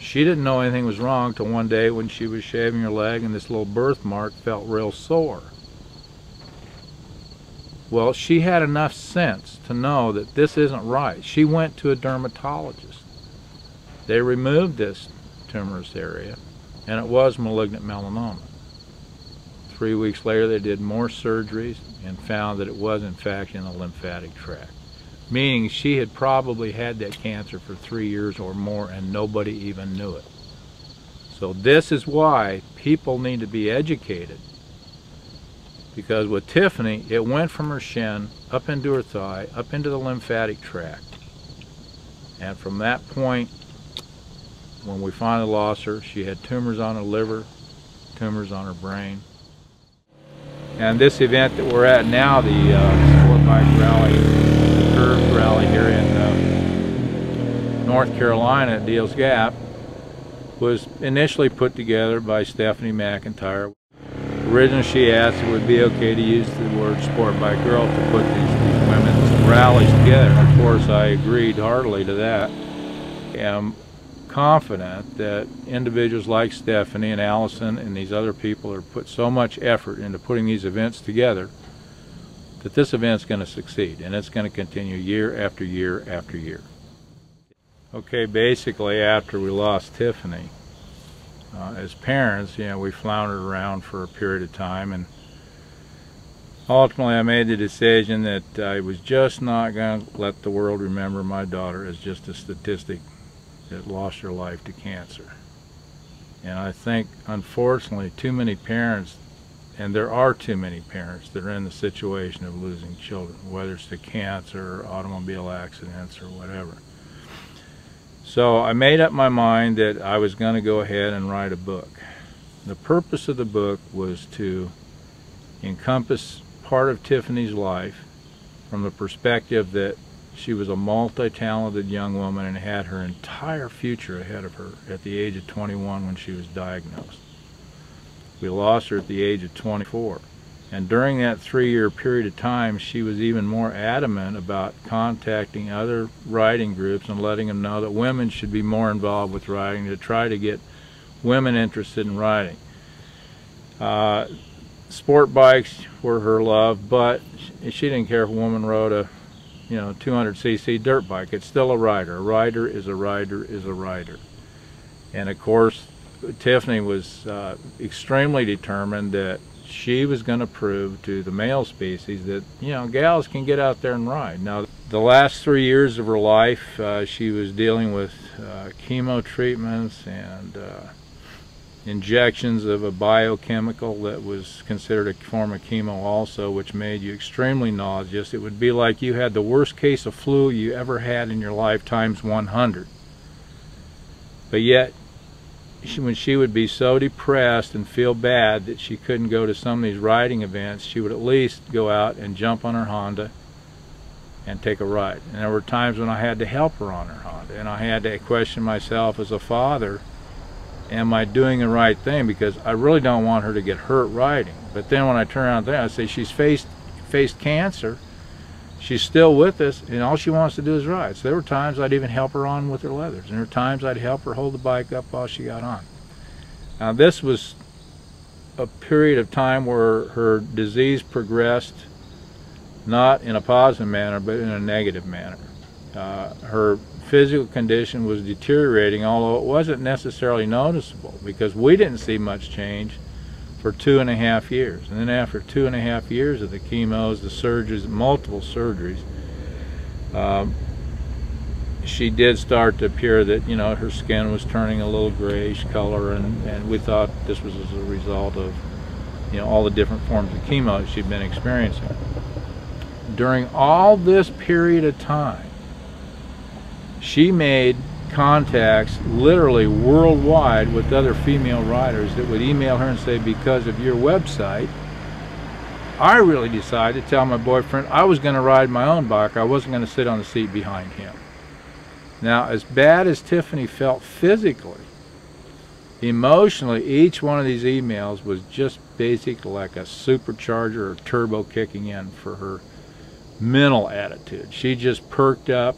She didn't know anything was wrong till one day when she was shaving her leg and this little birthmark felt real sore. Well, she had enough sense to know that this isn't right. She went to a dermatologist. They removed this tumorous area, and it was malignant melanoma. 3 weeks later, they did more surgeries and found that it was, in fact, in the lymphatic tract, meaning she had probably had that cancer for 3 years or more, and nobody even knew it. So this is why people need to be educated. Because with Tiffany, it went from her shin, up into her thigh, up into the lymphatic tract. And from that point, when we finally lost her, she had tumors on her liver, tumors on her brain. And this event that we're at now, the sport bike rally, the curved rally here in North Carolina at Deals Gap, was initially put together by Stephanie McIntyre. Originally, she asked if it would be okay to use the word sport bike girl to put these women's rallies together. And of course, I agreed heartily to that. I'm confident that individuals like Stephanie and Allison and these other people have put so much effort into putting these events together that this event's going to succeed, and it's going to continue year after year after year. Okay, basically after we lost Tiffany, as parents, we floundered around for a period of time, and ultimately I made the decision that I was just not going to let the world remember my daughter as just a statistic that lost her life to cancer. And I think, unfortunately, too many parents, and there are too many parents that are in the situation of losing children, whether it's to cancer or automobile accidents or whatever. So I made up my mind that I was going to go ahead and write a book. The purpose of the book was to encompass part of Tiffany's life from the perspective that she was a multi-talented young woman and had her entire future ahead of her at the age of 21 when she was diagnosed. We lost her at the age of 24. And during that 3-year period of time, she was even more adamant about contacting other riding groups and letting them know that women should be more involved with riding, to try to get women interested in riding. Sport bikes were her love, but she didn't care if a woman rode a 200cc dirt bike. It's still a rider. A rider is a rider is a rider. And of course, Tiffany was extremely determined that she was going to prove to the male species that, gals can get out there and ride. Now, the last 3 years of her life, she was dealing with chemo treatments and injections of a biochemical that was considered a form of chemo also, which made you extremely nauseous. It would be like you had the worst case of flu you ever had in your life times 100. But yet, when she would be so depressed and feel bad that she couldn't go to some of these riding events, she would at least go out and jump on her Honda and take a ride. And there were times when I had to help her on her Honda, and I had to question myself as a father, am I doing the right thing? Because I really don't want her to get hurt riding. But then when I turn around there, I say she's faced cancer, she's still with us, and all she wants to do is ride. So there were times I'd even help her on with her leathers, and there were times I'd help her hold the bike up while she got on. Now this was a period of time where her disease progressed not in a positive manner, but in a negative manner. Her physical condition was deteriorating, although it wasn't necessarily noticeable, because we didn't see much change for 2.5 years. And then after 2.5 years of the chemos, the surgeries, multiple surgeries, she did start to appear that, her skin was turning a little grayish color, and we thought this was as a result of, all the different forms of chemo that she'd been experiencing. During all this period of time, she made contacts literally worldwide with other female riders that would email her and say, because of your website, I really decided to tell my boyfriend I was going to ride my own bike. I wasn't going to sit on the seat behind him. Now, as bad as Tiffany felt physically, emotionally, each one of these emails was just basically like a supercharger or turbo kicking in for her mental attitude. She just perked up.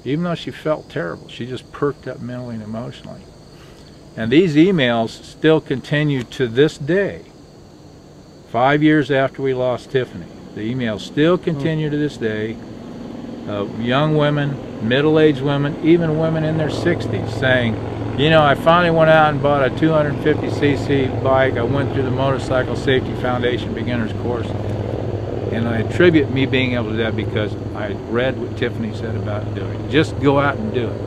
Even though she felt terrible, she just perked up mentally and emotionally. And these emails still continue to this day. 5 years after we lost Tiffany, the emails still continue to this day of young women, middle-aged women, even women in their 60s saying, you know, I finally went out and bought a 250cc bike. I went through the Motorcycle Safety Foundation beginner's course. And I attribute me being able to do that because I read what Tiffany said about doing it. Just go out and do it.